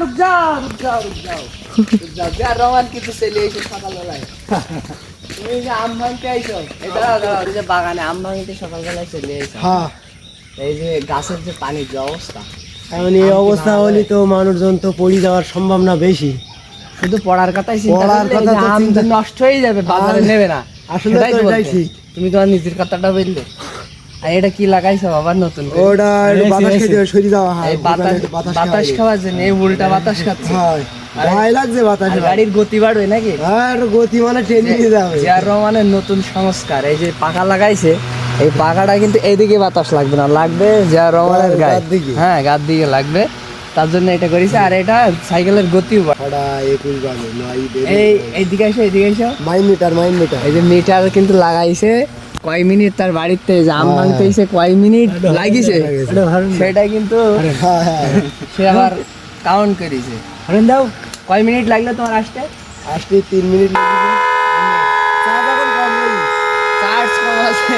रुक जाओ রোমান কিন্তু চলে এসে সকালবেলায় তুমি যে আম ভাঙতে আইছো এটা ওই যে বাগানে আম ভাঙতে সকালবেলায় চলে এসো। হ্যাঁ এই যে গাছের যে পানির যে অবস্থা, এখন এই অবস্থা হলে তো মানুষজন তো পড়ে যাওয়ার সম্ভাবনা বেশি। শুধু পড়ার কথাই চিন্তা পড়ার করলে কথা এই যে তো আম চিন্তা- যে নষ্ট হয়ে যাবে, বাজারে নেবে না। আসলে সেটাই তো তো এটাই বলতে। ঠিক। তুমি তোমার নিজের কথাটা বললে। আর এটা কি লাগাইছো বাবা নতুন করে? ওটা একটু বাতাস খেতে হবে, সরে যাওয়া হয় এই বাতাস বাতাস খাওয়ার জন্য এই উল্টা বাতাস খাচ্ছে। হয় ভয় লাগছে বাতাস। আর গাড়ির গতি বাড়বে নাকি? হ্যাঁ একটু গতি মানে টেনে নিয়ে যাবে। জিয়ার রহমানের নতুন সংস্কার, এই যে পাখা লাগাইছে, এই পাখাটা কিন্তু এইদিকে বাতাস লাগবে না, লাগবে জিয়ার রহমানের গায়ে। গার দিকে। হ্যাঁ গার দিকে লাগবে, তার জন্য এটা করেছে। আর এটা সাইকেলের গতিও বাড়ে। ওটা 21 বাজে, 9 দেরি। এই এইদিকে এসো, এইদিকে এসো। মাইন মিটার এই যে মিটার কিন্তু লাগাইছে, কয় মিনিট তার বাড়িতে যে আম ভাঙতে এসে কয় মিনিট লাগিছে সেটা কিন্তু হ্যাঁ হ্যাঁ সে আবার কাউন্ট করেছে। দাও কয় মিনিট লাগলো তোমার আসতে? আসতে 3 মিনিট লাগবে। চা যখন কম নেই। চার্জ কম আছে।